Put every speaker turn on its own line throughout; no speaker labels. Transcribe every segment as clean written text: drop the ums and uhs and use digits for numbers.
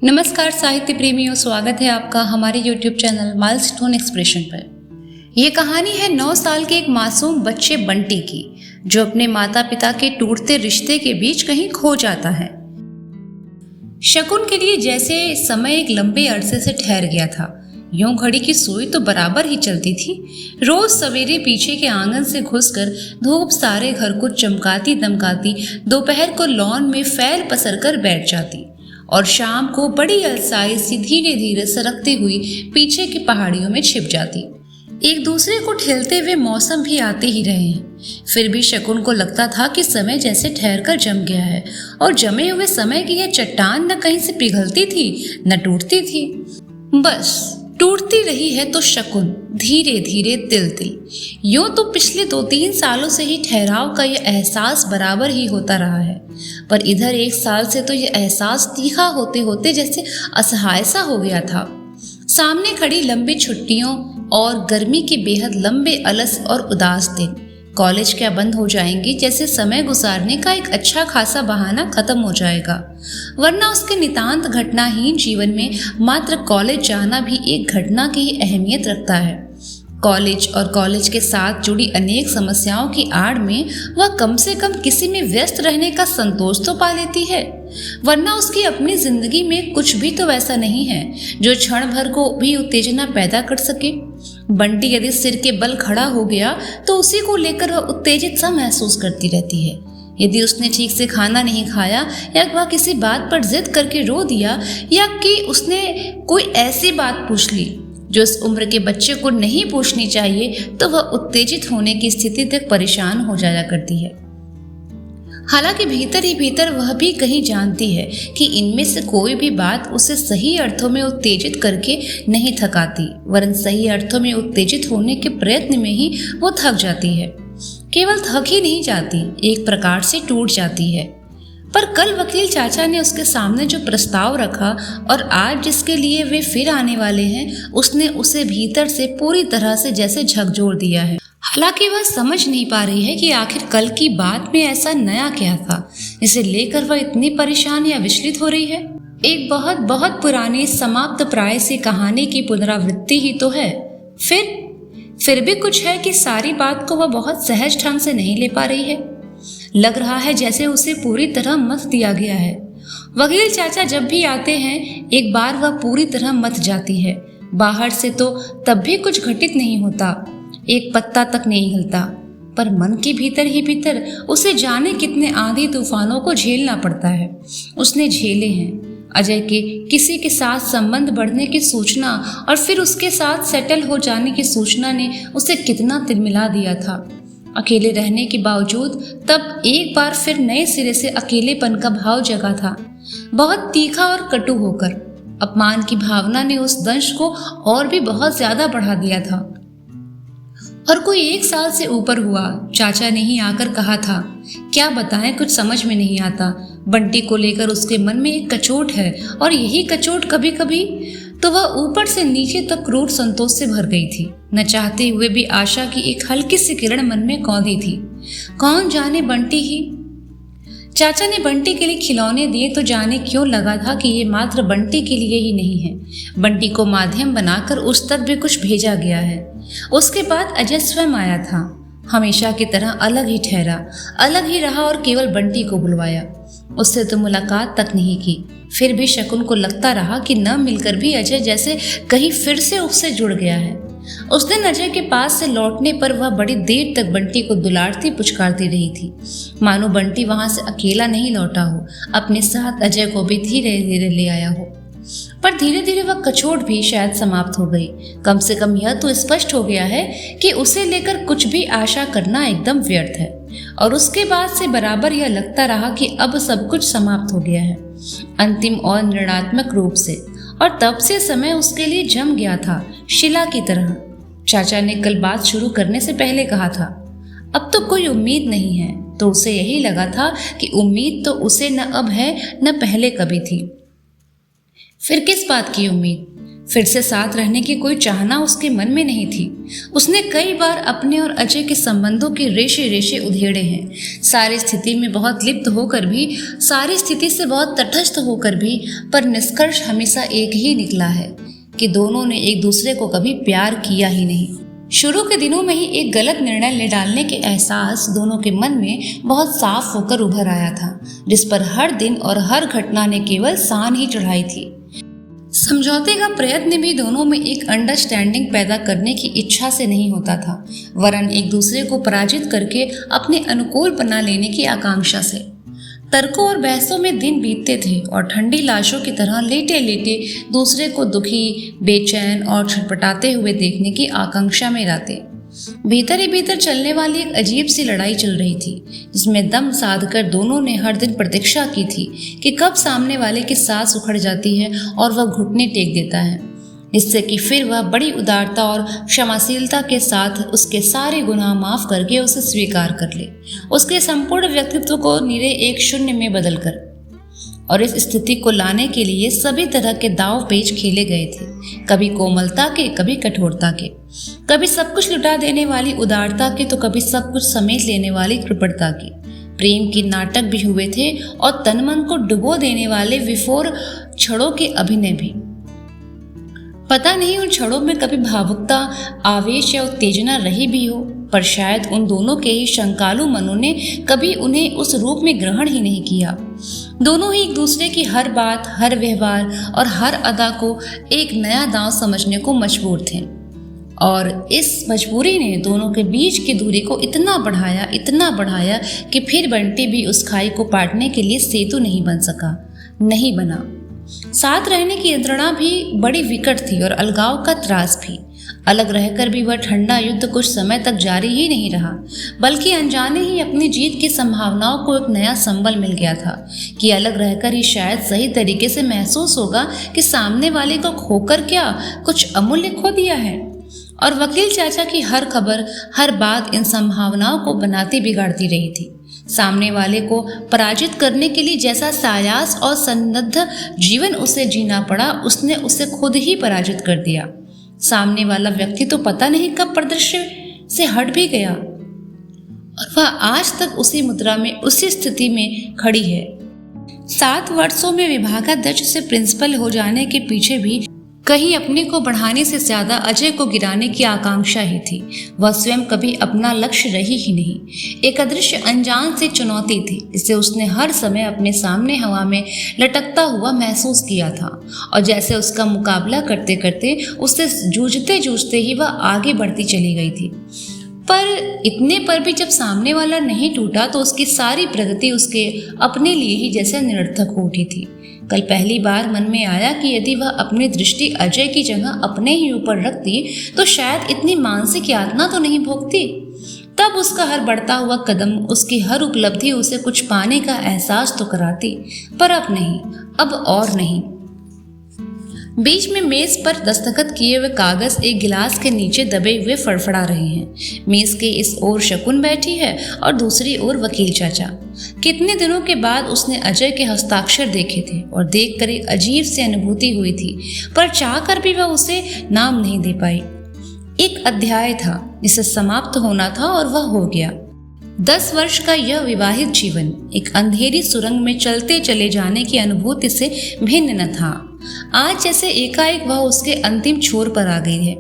नमस्कार साहित्य प्रेमियों, स्वागत है आपका हमारे YouTube चैनल माइलस्टोन एक्सप्रेशन पर। यह कहानी है 9 साल के एक मासूम बच्चे बंटी की, जो अपने माता पिता के टूटते रिश्ते के बीच कहीं खो जाता है। शकुन के लिए जैसे समय एक लंबे अरसे से ठहर गया था, यूं घड़ी की सुई तो बराबर ही चलती थी। रोज सवेरे पीछे के आंगन से घुसकर धूप सारे घर को चमकाती दमकाती दोपहर को लॉन में फैल पसर कर बैठ जाती और शाम को बड़ी अलसाई सी धीरे धीरे सरकती हुई पीछे की पहाड़ियों में छिप जाती। एक दूसरे को ठेलते हुए मौसम भी आते ही रहे हैं, फिर भी शकुन को लगता था कि समय जैसे ठहर कर जम गया है और जमे हुए समय की यह चट्टान न कहीं से पिघलती थी न टूटती थी, बस टूटती रही है तो शकुन धीरे धीरे तिल तिल। यूं तो पिछले 2-3 सालों से ही ठहराव का यह एहसास बराबर ही होता रहा है, पर इधर 1 साल से तो यह एहसास तीखा होते होते जैसे असहाय सा हो गया था। सामने खड़ी लंबी छुट्टियों और गर्मी के बेहद लंबे अलस और उदास दिन, कॉलेज क्या बंद हो जाएंगी जैसे समय गुजारने का एक अच्छा खासा बहाना खत्म हो जाएगा, वरना उसके नितांत घटनाहीन जीवन में मात्र कॉलेज जाना भी एक घटना की ही अहमियत रखता है। कॉलेज और कॉलेज के साथ जुड़ी अनेक समस्याओं की आड़ में वह कम से कम किसी में व्यस्त रहने का संतोष तो पा लेती है, वरना उसकी अपनी जिंदगी में कुछ भी तो वैसा नहीं है जो क्षण भर को भी उत्तेजना पैदा कर सके। बंटी यदि सिर के बल खड़ा हो गया तो उसी को लेकर वह उत्तेजित सा महसूस करती रहती है। यदि उसने ठीक से खाना नहीं खाया या वह किसी बात पर जिद करके रो दिया या कि उसने कोई ऐसी बात पूछ ली जो इस उम्र के बच्चे को नहीं पूछनी चाहिए, तो वह उत्तेजित होने की स्थिति तक परेशान हो जाया करती है। हालांकि भीतर ही भीतर वह भी कहीं जानती है कि इनमें से कोई भी बात उसे सही अर्थों में उत्तेजित करके नहीं थकाती, वरन सही अर्थों में उत्तेजित होने के प्रयत्न में ही वो थक जाती है। केवल थक ही नहीं जाती, एक प्रकार से टूट जाती है। पर कल वकील चाचा ने उसके सामने जो प्रस्ताव रखा और आज जिसके लिए वे फिर आने वाले हैं, उसने उसे भीतर से पूरी तरह से जैसे झकझोर दिया है। हालांकि वह समझ नहीं पा रही है कि आखिर कल की बात में ऐसा नया क्या था जिसे लेकर वह इतनी परेशान या विचलित हो रही है। एक बहुत बहुत पुरानी समाप्त प्राय सी कहानी की पुनरावृत्ति ही तो है। फिर भी कुछ है कि सारी बात को वह बहुत सहज ढंग से नहीं ले पा रही है। लग रहा है जैसे उसे पूरी तरह मत दिया गया है। वकील चाचा जब भी आते हैं एक बार वह पूरी तरह मत जाती है। बाहर से तो तब भी कुछ घटित नहीं होता, एक पत्ता तक नहीं हिलता, पर मन के भीतर ही भीतर उसे जाने कितने आंधी तूफानों को झेलना पड़ता है। उसने झेले हैं। अजय के किसी के साथ संबंध बढ़ने की सूचना और फिर उसके साथ सेटल हो जाने की सूचना ने उसे कितना तिलमिला दिया था। अकेले रहने के बावजूद तब एक बार फिर नए सिरे से अकेलेपन का भाव जगा था, बहुत तीखा और कटु होकर। अपमान की भावना ने उस दंश को और भी बहुत ज्यादा बढ़ा दिया था। और कोई 1 साल से ऊपर हुआ, चाचा ने ही आकर कहा था, क्या बताएं, कुछ समझ में नहीं आता। बंटी को लेकर उसके मन में एक कचोट है और यही कचोट कभी कभी तो वह ऊपर से नीचे तक क्रूर संतोष से भर गई थी। न चाहते हुए भी आशा की एक हल्की सी किरण मन में कौंधी थी। कौन जाने बंटी ही। चाचा ने बंटी के लिए खिलौने दिए तो जाने क्यों लगा था कि ये मात्र बंटी के लिए ही नहीं है, बंटी को माध्यम बनाकर उस तक भी कुछ भेजा गया है। उसके बाद अजय स्वयं आया था, हमेशा की तरह अलग ही ठहरा, अलग ही रहा और केवल बंटी को बुलवाया। उससे तो मुलाकात तक नहीं की। फिर भी शकुन को लगता रहा कि न मिलकर भी अजय जैसे कहीं फिर से उससे जुड़ गया है। उस दिन अजय के पास से लौटने पर वह बड़ी देर तक बंटी को दुलारती पुचकारती रही थी, मानो बंटी वहां से अकेला नहीं लौटा हो, अपने साथ अजय को भी धीरे धीरे ले आया हो। पर धीरे धीरे वह कचोट भी शायद समाप्त हो गई। कम से कम यह तो स्पष्ट हो गया है कि उसे लेकर कुछ भी आशा करना एकदम व्यर्थ है। और उसके बाद से बराबर यह लगता रहा कि अब सब कुछ समाप्त हो गया है, अंतिम और निर्णयात्मक रूप से। और तब से समय उसके लिए जम गया था, शिला की तरह। चाचा ने कल बात शुरू करने से पहले कहा था, अब तो कोई उम्मीद नहीं है, तो उसे यही लगा था कि उम्मीद तो उसे न अब है न पहले कभी थी। फिर किस बात की उम्मीद? फिर से साथ रहने की कोई चाहना उसके मन में नहीं थी। उसने कई बार अपने और अजय के संबंधों के रेशे रेशे उधेड़े हैं, सारी स्थिति में बहुत लिप्त होकर भी, सारी स्थिति से बहुत तटस्थ होकर भी, पर निष्कर्ष हमेशा एक ही निकला है कि दोनों ने एक दूसरे को कभी प्यार किया ही नहीं। शुरू के दिनों में ही एक गलत निर्णय ले डालने के एहसास दोनों के मन में बहुत साफ होकर उभर आया था, जिस पर हर दिन और हर घटना ने केवल सान ही चढ़ाई थी। समझौते का प्रयत्न भी दोनों में एक अंडरस्टैंडिंग पैदा करने की इच्छा से नहीं होता था, वरन एक दूसरे को पराजित करके अपने अनुकूल बना लेने की आकांक्षा से। तर्कों और बहसों में दिन बीतते थे और ठंडी लाशों की तरह लेटे लेटे दूसरे को दुखी, बेचैन और छटपटाते हुए देखने की आकांक्षा में रातें। भीतर ही भीतर चलने वाली एक अजीब सी लड़ाई चल रही थी, जिसमें दम साधकर दोनों ने हर दिन प्रतीक्षा की थी कि कब सामने वाले की सांस उखड़ जाती है और वह घुटने टेक देता है, जिससे कि फिर वह बड़ी उदारता और क्षमाशीलता के साथ उसके सारे गुनाह माफ करके उसे स्वीकार कर ले, उसके संपूर्ण व्यक्तित्व को निरे एक शून्य में बदल कर। और इस स्थिति को लाने के लिए सभी तरह के दांव पेच खेले गए थे, कभी कोमलता के, कभी कठोरता के, कभी सब कुछ लुटा देने वाली उदारता के, तो कभी सब कुछ समेट लेने वाली कृपणता की। प्रेम के नाटक भी हुए थे और तन मन को डुबो देने वाले विफोर क्षणों के अभिनय भी। पता नहीं उन क्षणों में कभी भावुकता, आवेश या उत्तेजना रही भी हो, पर शायद उन दोनों के ही शंकालु मनों ने कभी उन्हें उस रूप में ग्रहण ही नहीं किया। दोनों ही एक दूसरे की हर बात, हर व्यवहार और हर अदा को एक नया दांव समझने को मजबूर थे, और इस मजबूरी ने दोनों के बीच की दूरी को इतना बढ़ाया कि फिर बंटी भी उस खाई को पाटने के लिए सेतु नहीं बन सका, नहीं बना। साथ रहने की यंत्रणा भी बड़ी विकट थी और अलगाव का त्रास भी। अलग रहकर भी वह ठंडा युद्ध कुछ समय तक जारी ही नहीं रहा, बल्कि अनजाने ही अपनी जीत की संभावनाओं को एक नया संबल मिल गया था कि अलग रहकर ही शायद सही तरीके से महसूस होगा कि सामने वाले को खोकर क्या कुछ अमूल्य खो दिया है। और वकील चाचा की हर खबर, हर बात इन संभावनाओं को बनाती बिगाड़ती रही थी। सामने वाले को पराजित करने के लिए जैसा सायास और सन्नद्ध जीवन उसे जीना पड़ा, उसने उसे खुद ही पराजित कर दिया। सामने वाला व्यक्ति तो पता नहीं कब परिदृश्य से हट भी गया और वह आज तक उसी मुद्रा में, उसी स्थिति में खड़ी है। 7 वर्षों में विभागाध्यक्ष से प्रिंसिपल हो जाने के पीछे भी कहीं अपने को बढ़ाने से ज्यादा अजय को गिराने की आकांक्षा ही थी। वह स्वयं कभी अपना लक्ष्य रही ही नहीं, एक अदृश्य अनजान सी चुनौती थी जिसे उसने हर समय अपने सामने हवा में लटकता हुआ महसूस किया था, और जैसे उसका मुकाबला करते करते, उससे जूझते जूझते ही वह आगे बढ़ती चली गई थी। पर इतने पर भी जब सामने वाला नहीं टूटा तो उसकी सारी प्रगति उसके अपने लिए ही जैसे निरर्थक हो उठी थी। कल पहली बार मन में आया कि यदि वह अपनी दृष्टि अजय की जगह अपने ही ऊपर रखती तो शायद इतनी मानसिक यातना तो नहीं भोगती। तब उसका हर बढ़ता हुआ कदम, उसकी हर उपलब्धि उसे कुछ पाने का एहसास तो कराती, पर अब नहीं, अब और नहीं। बीच में मेज पर दस्तखत किए हुए कागज एक गिलास के नीचे दबे हुए फड़फड़ा रहे हैं। मेज के इस ओर शकुन बैठी है और दूसरी ओर वकील चाचा। कितने दिनों के बाद उसने अजय के हस्ताक्षर देखे थे और देखकर एक अजीब सी अनुभूति हुई थी, पर चाहकर भी वह उसे नाम नहीं दे पाई। एक अध्याय था जिसे समाप्त होना था और वह हो गया। 10 वर्ष का यह विवाहित जीवन एक अंधेरी सुरंग में चलते चले जाने की अनुभूति से भिन्न न था। आज जैसे एकाएक वह उसके अंतिम छोर पर आ गई है,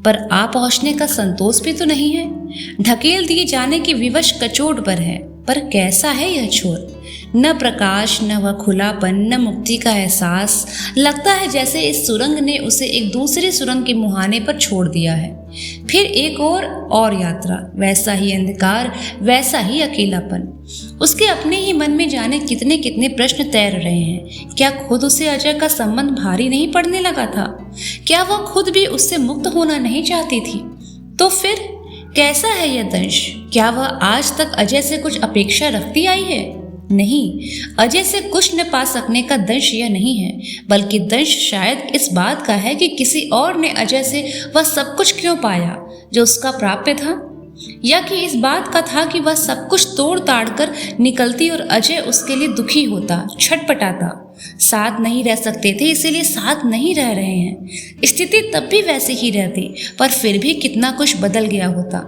पर आ पहुंचने का संतोष भी तो नहीं है। ढकेल दिए जाने की विवश कचोट पर है, पर कैसा है यह छोर? न प्रकाश, न वह खुलापन, न मुक्ति का एहसास। लगता है जैसे इस सुरंग ने उसे एक दूसरी सुरंग के मुहाने पर छोड़ दिया है। फिर एक और यात्रा, वैसा ही अंधकार, वैसा ही अकेलापन। उसके अपने ही मन में जाने कितने कितने प्रश्न तैर रहे हैं। क्या खुद उसे अजय का संबंध भारी नहीं पड़ने लगा था? क्या वह खुद भी उससे मुक्त होना नहीं चाहती थी? तो फिर कैसा है यह दंश? क्या वह आज तक अजय से कुछ अपेक्षा रखती आई है? नहीं, अजय से कुछ न पा सकने का दंश यह नहीं है, बल्कि दंश शायद इस बात का है कि किसी और ने अजय से वह सब कुछ क्यों पाया जो उसका प्राप्य था, या कि इस बात का था कि वह सब कुछ तोड़ ताड़ कर निकलती और अजय उसके लिए दुखी होता, छटपटाता, साथ नहीं रह सकते थे इसीलिए साथ नहीं रह रहे हैं। स्थिति तब भी वैसी ही रहती, पर फिर भी कितना कुछ बदल गया होता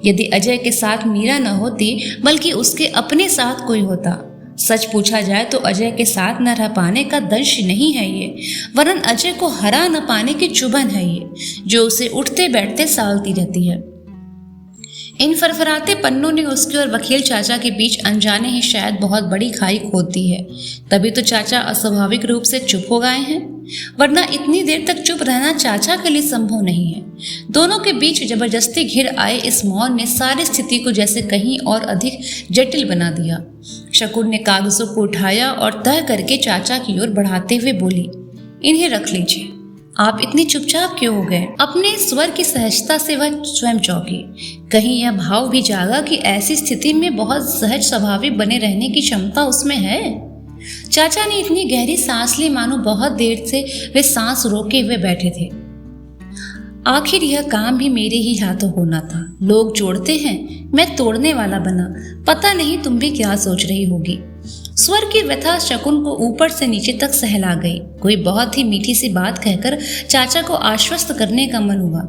यदि अजय के साथ मीरा न होती बल्कि उसके अपने साथ कोई होता। सच पूछा जाए तो अजय के साथ न रह पाने का दंश नहीं है ये, वरन अजय को हरा न पाने की चुभन है ये, जो उसे उठते बैठते सालती रहती है। इन फरफराते पन्नों ने उसके और वकील चाचा के बीच अनजाने ही शायद बहुत बड़ी खाई खोद दी है। तभी तो चाचा अस्वाभाविक रूप से चुप हो गए हैं, वरना इतनी देर तक चुप रहना चाचा के लिए संभव नहीं है। दोनों के बीच जबरदस्ती घिर आए इस मौन ने सारी स्थिति को जैसे कहीं और अधिक जटिल बना दिया। शकुन ने कागजों को उठाया और तह करके चाचा की ओर बढ़ाते हुए बोली, इन्हें रख लीजिए। आप इतनी चुपचाप क्यों हो गए? अपने स्वर की सहजता से वह स्वयं चौंकी। कहीं यह भाव भी जागा कि ऐसी स्थिति में बहुत सहज स्वाभाविक बने रहने की क्षमता उसमें है। चाचा ने इतनी गहरी सांस ली मानो बहुत देर से वे सांस रोके हुए बैठे थे। आखिर यह काम भी मेरे ही हाथों होना था। लोग जोड़ते हैं, मैं तोड़ने वाला बना। पता नहीं तुम भी क्या सोच रही होगी। स्वर की व्यथा शकुन को ऊपर से नीचे तक सहला गई। कोई बहुत ही मीठी सी बात कहकर चाचा को आश्वस्त करने का मन हुआ।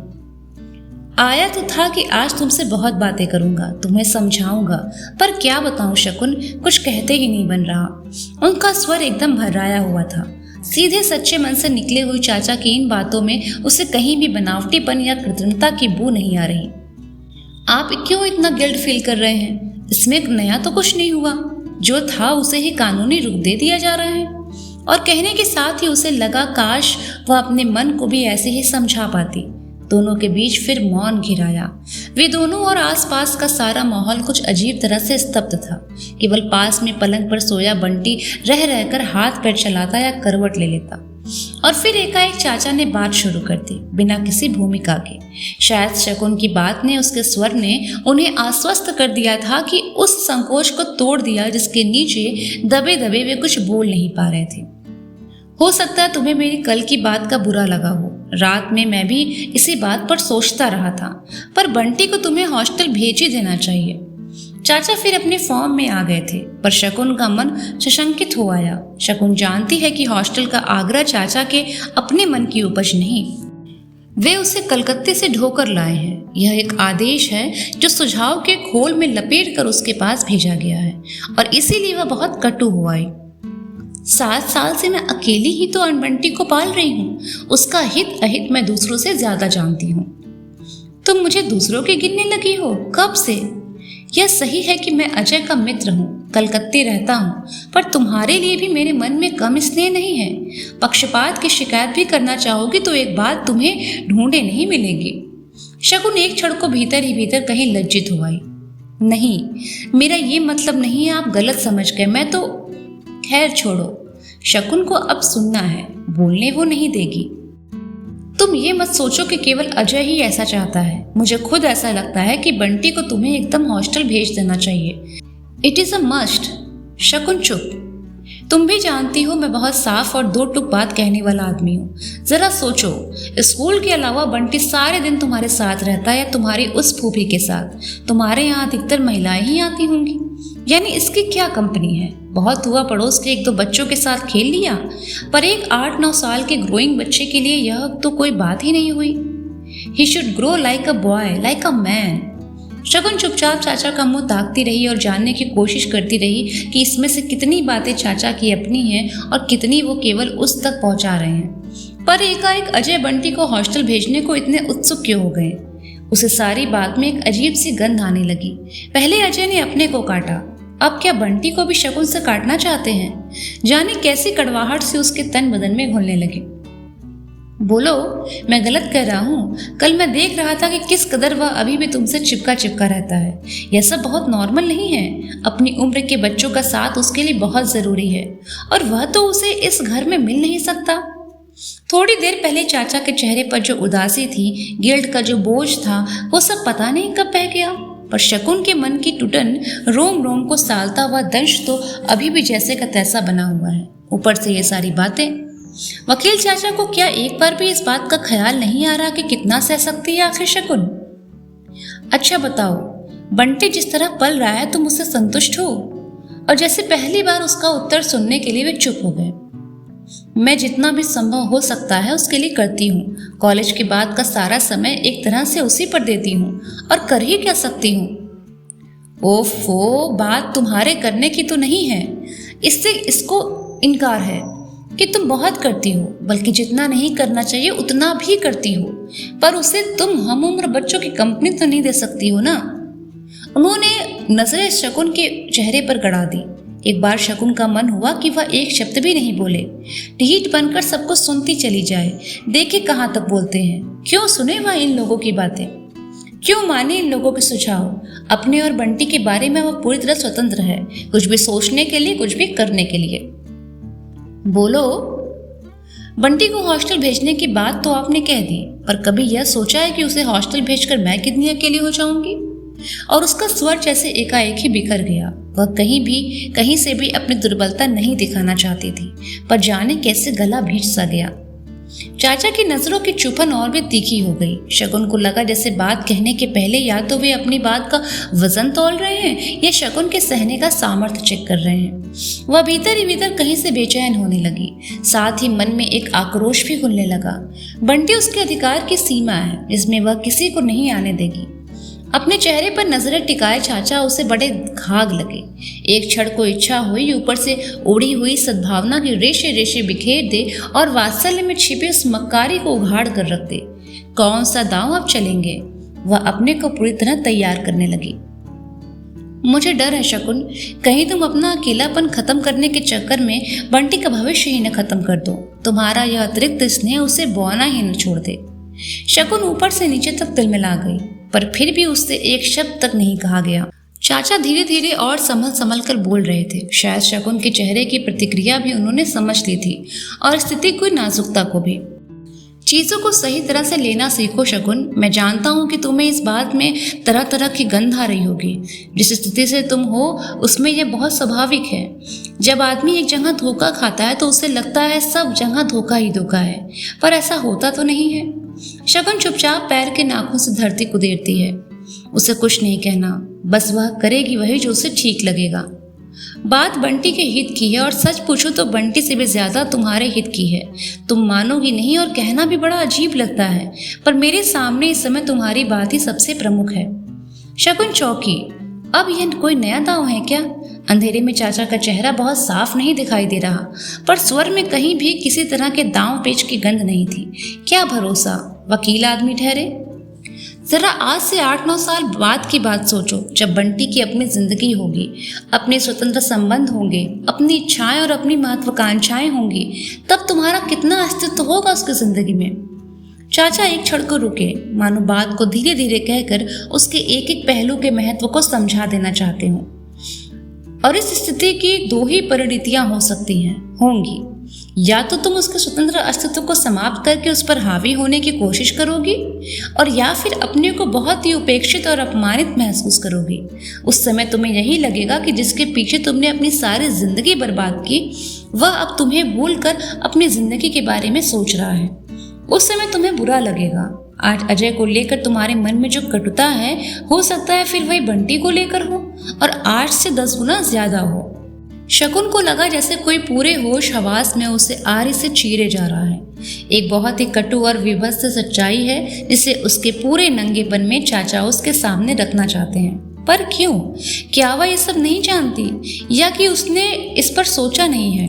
आया तो था कि आज तुमसे बहुत बातें करूंगा, तुम्हें समझाऊंगा, पर क्या बताऊं शकुन, कुछ कहते ही नहीं बन रहा। उनका स्वर एकदम भर्राया हुआ था। सीधे सच्चे मन से निकले हुए चाचा की इन बातों में उसे कहीं भी बनावटीपन या कृत्रिमता की बू नहीं आ रही। आप क्यों इतना गिल्ट फील कर रहे हैं? इसमें नया तो कुछ नहीं हुआ। जो था उसे ही कानूनी रूप दे दिया जा रहा है। और कहने के साथ ही उसे लगा काश वह अपने मन को भी ऐसे ही समझा पाती। दोनों के बीच फिर मौन घिराया। वे दोनों और आसपास का सारा माहौल कुछ अजीब तरह से स्तब्ध था। केवल पास में पलंग पर सोया बंटी रह रहकर हाथ पैर चलाता या करवट ले लेता। और फिर एकाएक चाचा ने बात शुरू कर दी, बिना किसी भूमिका के। शायद शकुन की बात ने, उसके स्वर ने उन्हें आश्वस्त कर दिया था कि उस संकोच को तोड़ दिया जिसके नीचे दबे दबे वे कुछ बोल नहीं पा रहे थे। हो सकता है तुम्हें मेरी कल की बात का बुरा लगा हो। रात में मैं भी इसी बात पर सोचता रहा था, पर बंटी को तुम्हें हॉस्टल भेज ही देना चाहिए। चाचा फिर अपने फॉर्म में आ गए थे, पर शकुन का मन सशंकित हो आया। शकुन जानती है कि हॉस्टल का आग्रह चाचा के अपने मन की उपज नहीं, वे उसे कलकत्ते से ढोकर लाए हैं। यह एक आदेश है जो सुझाव के खोल में लपेट कर उसके पास भेजा गया है, और इसीलिए वह बहुत कटु हो आई। 7 साल से मैं अकेली ही तो बंटी को पाल रही हूँ। उसका हित अहित मैं दूसरों से ज्यादा जानती हूँ। तुम मुझे दूसरों के गिनने लगी हो? कब से? यह सही है कि मैं अजय का मित्र हूँ, कलकत्ते रहता हूँ, पर तुम्हारे लिए भी मेरे मन में कम स्नेह नहीं है। पक्षपात की शिकायत भी करना चाहोगी तो एक बात तुम्हें ढूंढे नहीं मिलेगी। शकुन एक क्षण को भीतर ही भीतर कहीं लज्जित हो आई। नहीं, मेरा ये मतलब नहीं है, आप गलत समझ गए। मैं तो खैर छोड़ो। शकुन को अब सुनना है, बोलने वो नहीं देगी। तुम ये मत सोचो कि केवल अजय ही ऐसा चाहता है। मुझे खुद ऐसा लगता है कि बंटी को तुम्हें एकदम हॉस्टल भेज देना चाहिए। It is a must. शकुन चुप। तुम भी जानती हो मैं बहुत साफ और दो टुक बात कहने वाला आदमी हूँ। जरा सोचो, स्कूल के अलावा बंटी सारे दिन तुम्हारे साथ रहता है या तुम्हारी उस फूफी के साथ। तुम्हारे यहाँ अधिकतर महिलाएं ही आती होंगी, यानी इसकी क्या कंपनी है? बहुत हुआ पड़ोस के 1-2 बच्चों के साथ खेल लिया, पर एक 8-9 साल के ग्रोइंग बच्चे के लिए यह तो कोई बात ही नहीं हुई। He should grow like a boy, like a man. शकुन चुपचाप चाचा का मुंह ताकती रही और जानने की कोशिश करती रही कि इसमें से कितनी बातें चाचा की अपनी हैं और कितनी वो केवल उस तक पहुंचा रहे हैं। पर एकाएक अजय बंटी को हॉस्टल भेजने को इतने उत्सुक क्यों हो गए? उसे सारी बात में एक अजीब सी गंध आने लगी। पहले अजय ने अपने को काटा, अब क्या बंटी को भी शकुन से काटना चाहते हैं? जाने कैसी कड़वाहट से उसके तन बदन में घुलने लगे। बोलो, मैं गलत कह रहा हूँ? कल मैं देख रहा था कि किस कदर वह अभी भी तुमसे चिपका चिपका रहता है। यह सब बहुत नॉर्मल नहीं है। अपनी उम्र के बच्चों का साथ उसके लिए बहुत जरूरी है, और वह तो उसे इस घर में मिल नहीं सकता। थोड़ी देर पहले चाचा के चेहरे पर जो उदासी थी, गिल्ट का जो बोझ था, वो सब पता नहीं कब बह गया। पर शकुन के मन की टुटन रोम रोम को सालता हुआ दंश तो अभी भी जैसे का तैसा बना हुआ है। ऊपर से ये सारी बातें। वकील चाचा को क्या एक बार भी इस बात का ख्याल नहीं आ रहा कि कितना सह सकती है आखिर शकुन? अच्छा बताओ, बंटी जिस तरह पल रहा है तुम उससे संतुष्ट हो? और जैसे पहली बार उसका उत्तर सुनने के लिए वे चुप हो गए। मैं जितना भी संभव हो सकता है उसके लिए करती हूँ। कॉलेज के बाद का सारा समय एक तरह से उसी पर देती हूँ और कर ही क्या सकती हूँ। ओफो, बात तुम्हारे करने की तो नहीं है, इसको इनकार है कि तुम बहुत करती हो, बल्कि जितना नहीं करना चाहिए उतना भी करती हो, पर उसे तुम हम उम्र बच्चों की कंपनी तो नहीं दे सकती हो ना। उन्होंने नजरें शकुन के चेहरे पर गड़ा दी। एक बार शकुन का मन हुआ कि वह एक शब्द भी नहीं बोले, ढीठ बनकर सब कुछ सुनती चली जाए। देखे कहाँ तक बोलते हैं, क्यों सुने वह इन लोगों की बातें, क्यों माने इन लोगों के सुझाव। अपने और बंटी के बारे में वह पूरी तरह स्वतंत्र है, कुछ भी सोचने के लिए, कुछ भी करने के लिए। बोलो। बंटी को हॉस्टल भेजने की बात तो आपने कह दी, पर कभी यह सोचा है कि उसे हॉस्टल भेजकर मैं कितनी अकेली हो जाऊंगी। और उसका स्वर जैसे एकाएक ही बिखर गया। वह कहीं से भी अपनी दुर्बलता नहीं दिखाना चाहती थी, पर जाने कैसे गला भींच सा गया। चाचा की नजरों की चुभन और भी तीखी हो गई। शकुन को लगा जैसे बात कहने के पहले या तो वे अपनी बात का वजन तौल रहे हैं या शकुन के सहने का सामर्थ्य चेक कर रहे हैं। वह भीतर ही भीतर कहीं से बेचैन होने लगी, साथ ही मन में एक आक्रोश भी घुलने लगा। बंटी उसके अधिकार की सीमा है, जिसमें वह किसी को नहीं आने देगी। अपने चेहरे पर नजरें टिकाए चाचा उसे बड़े घाघ लगे। एक क्षण को इच्छा हुई ऊपर से उड़ी हुई सद्भावना की रेशे रेशे बिखेर दे और वात्सल्य में छिपे उस मक्कारी को उघाड़ कर रख दे। कौन सा दांव अब चलेंगे, वह अपने को पूरी तरह तैयार करने लगी। मुझे डर है शकुन, कहीं तुम अपना अकेलापन खत्म करने के चक्कर में बंटी का भविष्य ही न खत्म कर दो। तुम्हारा यह अतिरिक्त स्नेह उसे बौना ही न छोड़ दे। शकुन ऊपर से नीचे तक तिलमिला गई, पर फिर भी उससे एक शब्द तक नहीं कहा गया। चाचा धीरे धीरे और संभल कर बोल रहे थे। शायद शकुन के चेहरे की प्रतिक्रिया भी उन्होंने समझ ली थी और स्थिति की नाजुकता को भी। चीजों को सही तरह से लेना सीखो शकुन। मैं जानता हूँ कि तुम्हें इस बात में तरह तरह की गंध आ रही होगी। जिस स्थिति से तुम हो उसमें यह बहुत स्वाभाविक है। जब आदमी एक जगह धोखा खाता है तो उसे लगता है सब जगह धोखा ही धोखा है, पर ऐसा होता तो नहीं है। शकुन चुपचाप पैर के नाखून से धरती को देती है। उसे कुछ नहीं कहना, बस वह करेगी वही जो उसे ठीक लगेगा। बात बंटी के हित की है और सच पूछो तो बंटी से भी ज्यादा तुम्हारे हित की है। तुम मानोगी नहीं और कहना भी बड़ा अजीब लगता है, पर मेरे सामने इस समय तुम्हारी बात ही सबसे प्रमुख है। शकुन चौंकी। अब यह कोई नया दांव है क्या? अंधेरे में चाचा का चेहरा बहुत साफ नहीं दिखाई दे रहा, पर स्वर में कहीं भी किसी तरह के दांव पेच की गंध नहीं थी। क्या भरोसा, वकील आदमी ठहरे। जरा आज से 8-9 साल बाद की बात सोचो, जब बंटी की अपनी जिंदगी होगी, अपने स्वतंत्र संबंध होंगे, अपनी इच्छाएं और अपनी महत्वाकांक्षाएं होंगी, तब तुम्हारा कितना अस्तित्व होगा उसकी जिंदगी में। चाचा एक क्षण को रुके, मानो बात को धीरे धीरे कहकर उसके एक एक पहलू के महत्व को समझा देना चाहते हो। और इस स्थिति की दो ही परिणतियां हो सकती हैं, होंगी। या तो तुम उसके स्वतंत्र अस्तित्व को समाप्त करके उस पर हावी होने की कोशिश करोगी, और या फिर अपने को बहुत ही उपेक्षित और अपमानित महसूस करोगी। उस समय तुम्हें यही लगेगा कि जिसके पीछे तुमने अपनी सारी जिंदगी बर्बाद की, वह अब तुम्हें भूलकर अपनी जिंदगी के बारे में सोच रहा है। उस समय तुम्हें बुरा लगेगा। आज अजय को लेकर तुम्हारे मन में जो कटुता है, हो सकता है फिर वही बंटी को लेकर हो, और 8 से 10 गुना ज्यादा हो। शकुन को लगा जैसे कोई पूरे होश हवास में उसे आरी से चीरे जा रहा है। एक बहुत ही कटु और विभत्स सच्चाई है जिसे उसके पूरे नंगेपन में चाचा उसके सामने रखना चाहते हैं। पर क्यों? क्या वह ये सब नहीं जानती, या कि उसने इस पर सोचा नहीं है?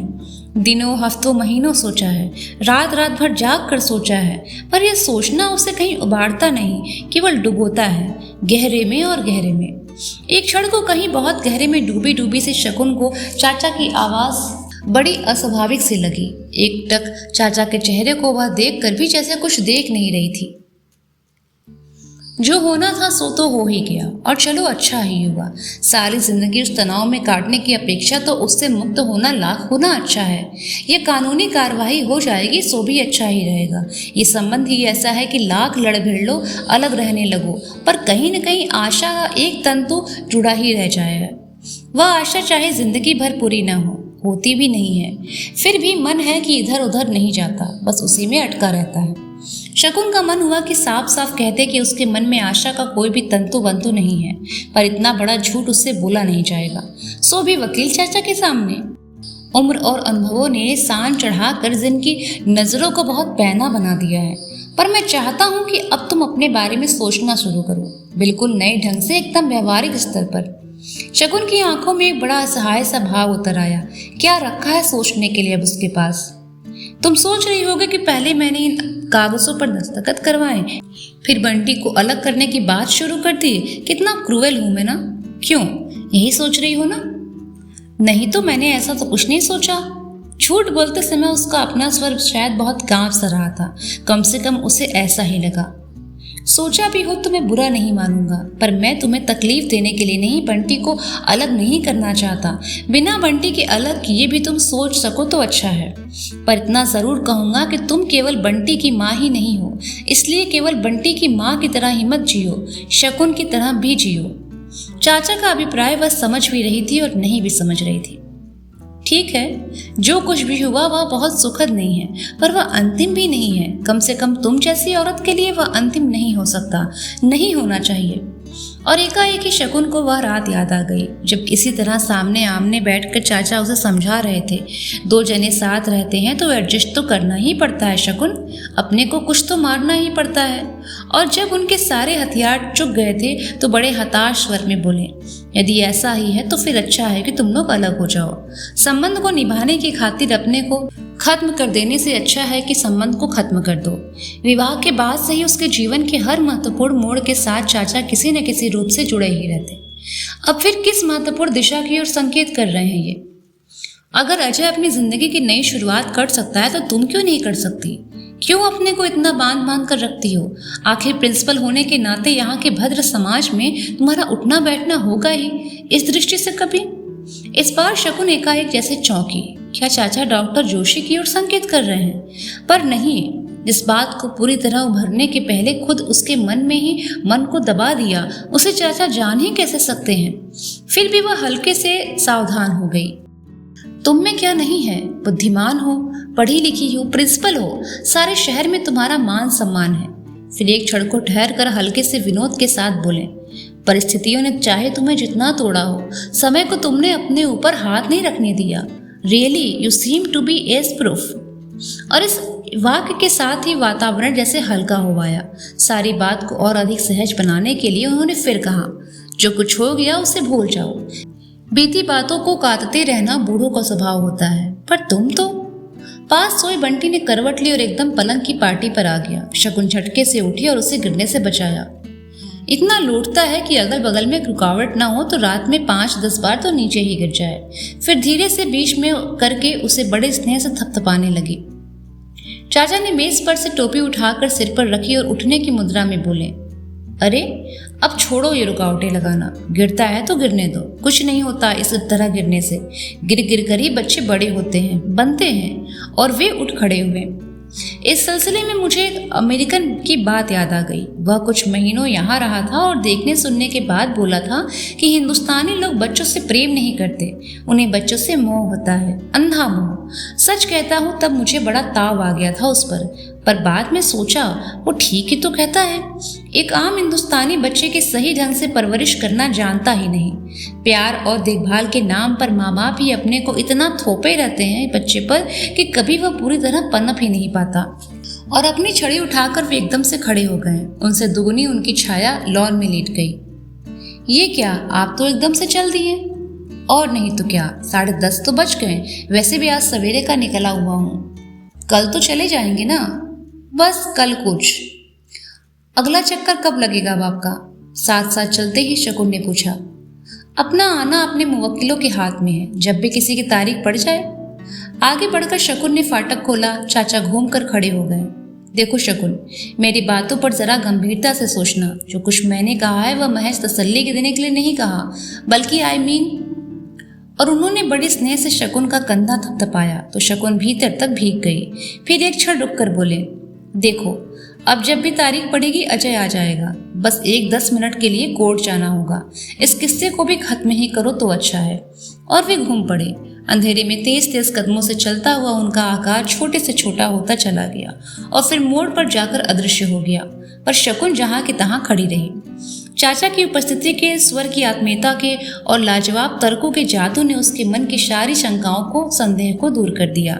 दिनों, हफ्तों, महीनों सोचा है, रात रात भर जाग कर सोचा है, पर यह सोचना उसे कहीं उबारता नहीं, केवल डुबोता है, गहरे में और गहरे में। एक क्षण को कहीं बहुत गहरे में डूबी डूबी से शकुन को चाचा की आवाज बड़ी अस्वाभाविक सी लगी। एक टक चाचा के चेहरे को वह देख कर भी जैसे कुछ देख नहीं रही थी। जो होना था सो तो हो ही गया, और चलो अच्छा ही हुआ। सारी जिंदगी उस तनाव में काटने की अपेक्षा तो उससे मुक्त होना लाख गुना अच्छा है। ये कानूनी कार्रवाई हो जाएगी सो भी अच्छा ही रहेगा। ये संबंध ही ऐसा है कि लाख लड़ भिड़ लो, अलग रहने लगो, पर कहीं न कहीं आशा का एक तंतु जुड़ा ही रह जाएगा। वह आशा चाहे जिंदगी भर पूरी न हो, होती भी नहीं है, फिर भी मन है कि इधर उधर नहीं जाता, बस उसी में अटका रहता है। शकुन का मन हुआ कि साफ साफ कहते कि उसके मन में आशा का कोई भी तंतु बंतु नहीं है, पर इतना बड़ा झूठ उससे बोला नहीं जाएगा, सो भी वकील चाचा के सामने। उम्र और अनुभवों ने सान चढ़ाकर जिनकी नजरों को बहुत पैना बना दिया है, पर मैं चाहता हूं कि अब तुम अपने बारे में सोचना शुरू करो, बिल्कुल नए ढंग से, एकदम व्यवहारिक स्तर पर। शकुन की आंखों में एक बड़ा असहाय सा भाव उतर आया। क्या रखा है सोचने के लिए अब उसके पास? तुम सोच रही होगे कि पहले मैंने इन कागजों पर दस्तखत करवाए, फिर बंटी को अलग करने की बात शुरू कर दी। कितना क्रूएल हूं मैं ना। क्यों, यही सोच रही हो ना? नहीं तो मैंने ऐसा तो कुछ नहीं सोचा। झूठ बोलते समय उसका अपना स्वर शायद बहुत कांप सा रहा था। कम से कम उसे ऐसा ही लगा। सोचा भी हो तो मैं बुरा नहीं मानूंगा, पर मैं तुम्हें तकलीफ देने के लिए नहीं, बंटी को अलग नहीं करना चाहता। बिना बंटी के अलग किए भी तुम सोच सको तो अच्छा है, पर इतना जरूर कहूंगा कि तुम केवल बंटी की माँ ही नहीं हो, इसलिए केवल बंटी की माँ की तरह ही मत जियो, शकुन की तरह भी जियो। चाचा का अभिप्राय वह समझ भी रही थी और नहीं भी समझ रही थी। ठीक है, जो कुछ भी हुआ वह बहुत सुखद नहीं है, पर वह अंतिम भी नहीं है। कम से कम तुम जैसी औरत के लिए वह अंतिम नहीं हो सकता, नहीं होना चाहिए। और एकाएक ही शकुन को वह रात याद आ गई जब किसी तरह सामने आमने बैठकर चाचा उसे समझा रहे थे, दो जने साथ रहते हैं तो एडजस्ट तो करना ही पड़ता है शकुन, अपने को कुछ तो मारना ही पड़ता है। और जब उनके सारे हथियार चुक गए थे तो बड़े हताश स्वर में बोले, यदि ऐसा ही है तो फिर अच्छा है कि तुम लोग अलग हो जाओ। संबंध को निभाने की खातिर अपने को खत्म कर देने से अच्छा है कि संबंध को खत्म कर दो। विवाह के बाद से ही उसके जीवन के हर महत्वपूर्ण मोड़ के साथ चाचा किसी न किसी रूप से जुड़े ही रहते। अब फिर किस महत्वपूर्ण दिशा की ओर संकेत कर रहे हैं ये? अगर अजय अपनी जिंदगी की नई शुरुआत कर सकता है तो तुम क्यों नहीं कर सकती? क्यों अपने को इतना बांध बांध कर रखती हो? आखिर प्रिंसिपल होने के नाते यहाँ के भद्र समाज में तुम्हारा उठना बैठना होगा ही। इस दृष्टि से कभी इस बार शकुन एकाएक जैसे चौंकी। क्या चाचा डॉक्टर जोशी की ओर संकेत कर रहे हैं? पर नहीं, जिस बात को पूरी तरह उभरने के पहले खुद उसके मन में ही मन को दबा दिया, उसे चाचा जान ही कैसे सकते हैं? फिर भी वह हल्के से सावधान हो गई। तुम में क्या नहीं है? बुद्धिमान हो, पढ़ी लिखी हो, प्रिंसिपल हो, सारे शहर में तुम्हारा मान सम्मान है। फिर एक क्षण को ठहर कर हल्के से विनोद के साथ बोले, परिस्थितियों ने चाहे तुम्हें जितना तोड़ा हो, समय को तुमने अपने ऊपर हाथ नहीं रखने दिया। Really you seem to be age proof. और इस वाक्य के साथ ही वातावरण जैसे हल्का हो आया। सारी बात को और अधिक सहज बनाने के लिए उन्होंने फिर कहा, जो कुछ हो गया उसे भूल जाओ। बीती बातों को काटते रहना बूढ़ों का स्वभाव होता है, पर तुम तो। पास सोई बंटी ने करवट ली और एकदम पलंग की पार्टी पर आ गया। शकुन झटके से उठी और उसे गिरने से बचाया। इतना लूटता है कि अगल बगल में रुकावट ना हो तो रात में 5-10 बार तो नीचे ही गिर जाए। फिर धीरे से बीच में करके उसे बड़े स्नेह से थपथपाने लगी। चाचा ने मेज पर से टोपी उठाकर सिर पर रखी और उठने की मुद्रा में बोले, अरे अब छोड़ो ये रुकावटें लगाना, गिरता है तो गिरने दो, कुछ नहीं होता इस तरह गिरने से। गिर गिर कर ही बच्चे बड़े होते हैं, बनते हैं। और वे उठ खड़े हुए। इस सिलसिले में मुझे एक अमेरिकन की बात याद आ गई। वह कुछ महीनों यहाँ रहा था और देखने सुनने के बाद बोला था कि हिंदुस्तानी लोग बच्चों से प्रेम नहीं करते, उन्हें बच्चों से मोह होता है, अंधा मोह। सच कहता हूँ, तब मुझे बड़ा ताव आ गया था उस पर बाद में सोचा वो ठीक ही तो कहता है। एक आम हिंदुस्तानी बच्चे की सही ढंग से परवरिश करना जानता ही नहीं। प्यार और देखभाल के नाम पर माँ बाप ही अपने को इतना थोपे रहते हैं बच्चे पर कि कभी वह पूरी तरह पनप ही नहीं पाता। और अपनी छड़ी उठाकर वे एकदम से खड़े हो गए। उनसे दुगनी उनकी छाया लॉन में लेट गई। ये क्या, आप तो एकदम से चल दिए? और नहीं तो क्या, 10:30 तो बज गए। वैसे भी आज सवेरे का निकला हुआ हूँ। कल तो चले जाएंगे ना? बस कल कुछ। अगला चक्कर कब लगेगा अब आपका? साथ साथ चलते ही शकुन ने पूछा। अपना आना अपने मुवक्किलों के हाथ में है, जब भी किसी की तारीख पड़ जाए। आगे बढ़कर शकुन ने फाटक खोला। चाचा घूम कर खड़े हो गए। देखो शकुन, मेरी बातों पर जरा गंभीरता से सोचना। जो कुछ मैंने कहा है वह महज तसल्ली के देने के लिए नहीं कहा, बल्कि आई मीन। और उन्होंने बड़े स्नेह से शकुन का कंधा थपथपाया तो शकुन भीतर तक भीग गई। फिर एक क्षण रुक कर बोले, देखो अब जब भी तारीख पड़ेगी अजय आ जाएगा। बस 1-10 मिनट के लिए कोर्ट जाना होगा। इस किस्से को भी खत्म ही करो तो अच्छा है। और वे घूम पड़े। अंधेरे में तेज तेज कदमों से चलता हुआ उनका आकार छोटे से छोटा होता चला गया और फिर मोड़ पर जाकर अदृश्य हो गया। पर शकुन जहाँ की तहाँ खड़ी रही। चाचा की उपस्थिति के, स्वर की आत्मीयता के और लाजवाब तर्कों के जादू ने उसके मन की सारी शंकाओं को, संदेह को दूर कर दिया।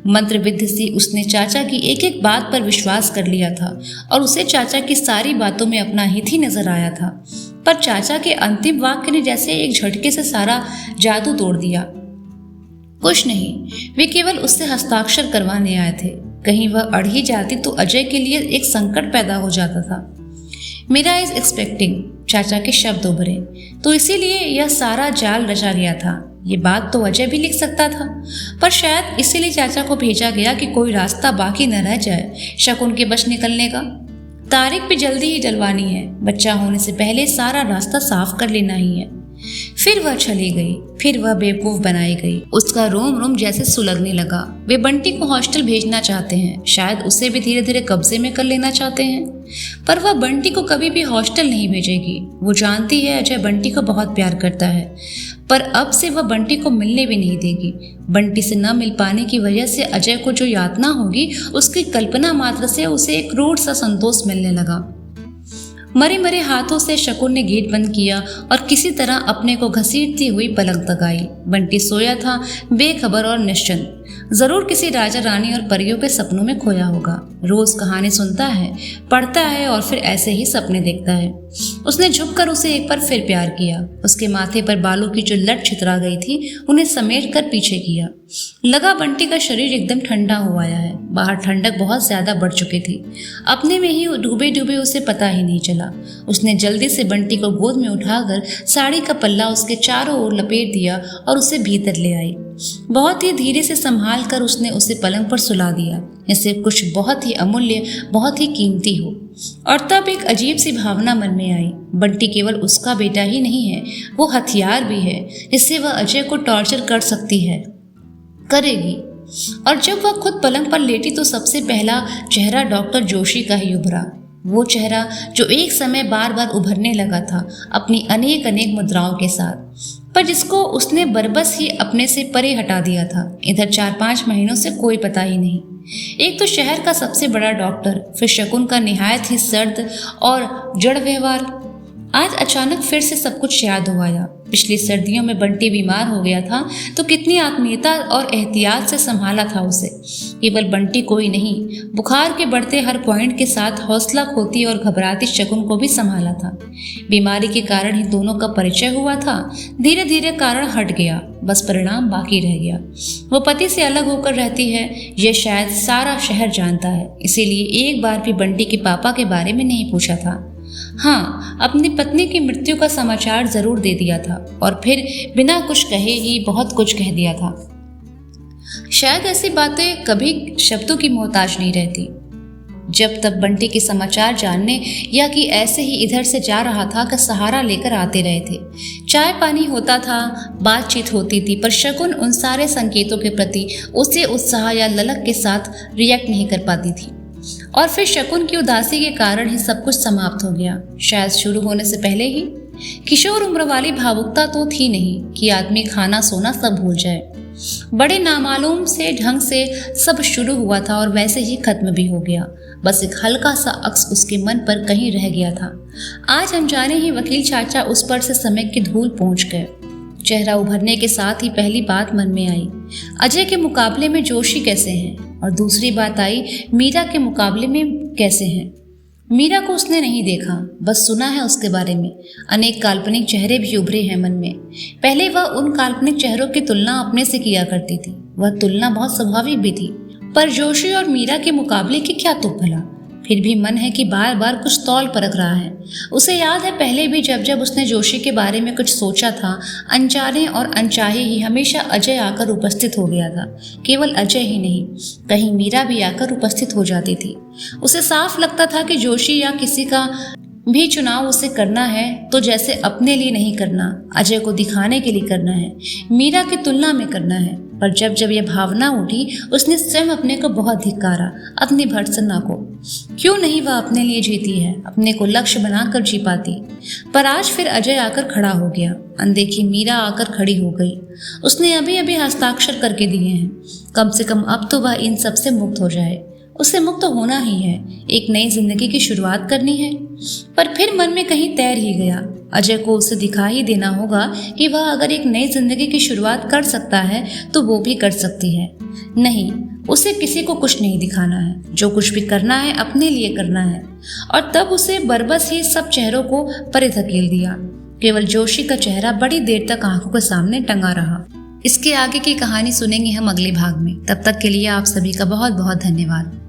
मंत्र विधि से उसने चाचा की एक एक बात पर विश्वास कर लिया था और उसे चाचा की सारी बातों में अपना हित ही नजर आया था। पर चाचा के अंतिम वाक्य ने जैसे एक झटके से सारा जादू तोड़ दिया। कुछ नहीं, वे केवल उससे हस्ताक्षर करवाने आए थे। कहीं वह अड़ ही जाती तो अजय के लिए एक संकट पैदा हो जाता था। मीरा इज एक्सपेक्टिंग, चाचा के शब्द उभरे, तो इसीलिए यह सारा जाल रचा गया था। ये बात तो अजय भी लिख सकता था, पर शायद इसीलिए चाचा को भेजा गया कि कोई रास्ता बाकी न रह जाए शकुन के बच निकलने का। तारीख भी जल्दी ही डलवानी है, बच्चा होने से पहले सारा रास्ता साफ कर लेना ही है। फिर वह चली गई, फिर वह बेवकूफ बनाई गई। उसका रोम रोम जैसे सुलगने लगा। वे बंटी को हॉस्टल भेजना चाहते हैं, शायद उसे भी धीरे धीरे कब्जे में कर लेना चाहते हैं, पर वह बंटी को कभी भी हॉस्टल नहीं भेजेगी। वो जानती है अजय बंटी को बहुत प्यार करता है, पर अब से वह बंटी को मिलने भी नहीं देगी। बंटी से न मिल पाने की वजह से अजय को जो यातना होगी, उसकी कल्पना मात्र से उसे एक क्रूर सा संतोष मिलने लगा। मरे मरे हाथों से शकुन ने गेट बंद किया और किसी तरह अपने को घसीटती हुई पलंग तक आई। बंटी सोया था, बेखबर और निश्चिंत। जरूर किसी राजा रानी और परियों के सपनों में खोया होगा। रोज कहानी सुनता है, पढ़ता है और फिर ऐसे ही सपने देखता है। उसने झुककर उसे एक बार फिर प्यार किया। उसके माथे पर बालों की जो लट छितरा गई थी, उन्हें समेट कर पीछे किया। लगा बंटी का शरीर एकदम ठंडा हो आया है। बाहर ठंडक बहुत ज्यादा बढ़ चुकी थी। अपने में ही डूबे डूबे उसे पता ही नहीं चला। उसने जल्दी से बंटी को गोद में उठाकर साड़ी का पल्ला उसके चारों ओर लपेट दिया और उसे भीतर ले आई। बहुत ही धीरे से संभाल कर उसने उसे पलंग पर सुला दिया, जैसे कुछ बहुत ही अमूल्य, बहुत ही कीमती हो। और तब एक अजीब सी भावना मन में आई। बंटी केवल उसका बेटा ही नहीं है, वो हथियार भी है जिससे वह अजय को टॉर्चर कर सकती है, करेगी। और जब वह खुद पलंग पर लेटी तो सबसे पहला चेहरा डॉक्टर जोशी का ही उभरा। वो चेहरा जो एक समय बार बार उभरने लगा था अपनी अनेक अनेक मुद्राओं के साथ, पर जिसको उसने बरबस ही अपने से परे हटा दिया था। इधर 4-5 महीनों से कोई पता ही नहीं। एक तो शहर का सबसे बड़ा डॉक्टर, फिर शकुन का निहायत ही सर्द और जड़ व्यवहार। आज अचानक फिर से सब कुछ याद हो आया। पिछली सर्दियों में बंटी बीमार हो गया था तो कितनी आत्मीयता और एहतियात से संभाला था उसे। केवल बंटी को ही नहीं, बुखार के बढ़ते हर पॉइंट के साथ हौसला खोती और घबराती शकुन को भी संभाला था। बीमारी के कारण ही दोनों का परिचय हुआ था। धीरे धीरे कारण हट गया, बस परिणाम बाकी रह गया। वो पति से अलग होकर रहती है, ये शायद सारा शहर जानता है, इसीलिए एक बार भी बंटी के पापा के बारे में नहीं पूछा था। हाँ, अपनी पत्नी की मृत्यु का समाचार जरूर दे दिया था और फिर बिना कुछ कहे ही बहुत कुछ कह दिया था। शायद ऐसी बातें कभी शब्दों की मोहताज नहीं रहती। जब तब बंटी के समाचार जानने या कि ऐसे ही इधर से जा रहा था का सहारा लेकर आते रहे थे। चाय पानी होता था, बातचीत होती थी, पर शकुन उन सारे संकेतों के प्रति उसे उत्साह या ललक के साथ रिएक्ट नहीं कर पाती थी। और फिर शकुन की उदासी के कारण ही सब कुछ समाप्त हो गया, शायद शुरू होने से पहले ही। किशोर उम्र वाली भावुकता तो थी नहीं कि आदमी खाना सोना सब भूल जाए। बड़े नामालूम से ढंग से सब शुरू हुआ था और वैसे ही खत्म भी हो गया। बस एक हल्का सा अक्स उसके मन पर कहीं रह गया था। आज अनजाने ही वकील चाचा उस पर से समय की धूल पहुंच गए। चेहरा उभरने के साथ ही पहली बात मन में आई, अजय के मुकाबले में जोशी कैसे हैं, और दूसरी बात आई, मीरा के मुकाबले में कैसे हैं। मीरा को उसने नहीं देखा, बस सुना है उसके बारे में। अनेक काल्पनिक चेहरे भी उभरे हैं मन में। पहले वह उन काल्पनिक चेहरों की तुलना अपने से किया करती थी। वह तुलना बहुत स्वाभाविक भी थी, पर जोशी और मीरा के मुकाबले की क्या तुक भला। फिर भी मन है कि बार बार कुछ तौल परख रहा है। उसे याद है पहले भी जब जब उसने जोशी के बारे में कुछ सोचा था, अनजाने और अनचाहे ही हमेशा अजय आकर उपस्थित हो गया था। केवल अजय ही नहीं, कहीं मीरा भी आकर उपस्थित हो जाती थी। उसे साफ लगता था कि जोशी या किसी का भी चुनाव उसे करना है तो जैसे अपने लिए नहीं करना, अजय को दिखाने के लिए करना है, मीरा की तुलना में करना है। पर जब जब यह भावना उठी उसने स्वयं अपने को बहुत धिक्कारा, अपनी भर्त्सना को। क्यों नहीं वह अपने लिए जीती है, अपने को लक्ष्य बनाकर जी पाती। पर आज फिर अजय आकर खड़ा हो गया, अनदेखी मीरा आकर खड़ी हो गई। उसने अभी अभी हस्ताक्षर करके दिए हैं, कम से कम अब तो वह इन सब से मुक्त हो जाए। उसे मुक्त होना ही है, एक नई जिंदगी की शुरुआत करनी है। पर फिर मन में कहीं तैर ही गया, अजय को उसे दिखा ही देना होगा कि वह अगर एक नई जिंदगी की शुरुआत कर सकता है तो वो भी कर सकती है। नहीं, उसे किसी को कुछ नहीं दिखाना है, जो कुछ भी करना है अपने लिए करना है। और तब उसे बरबस ही सब चेहरों को परे धकेल दिया। केवल जोशी का चेहरा बड़ी देर तक आंखों के सामने टंगा रहा। इसके आगे की कहानी सुनेंगे हम अगले भाग में। तब तक के लिए आप सभी का बहुत बहुत धन्यवाद।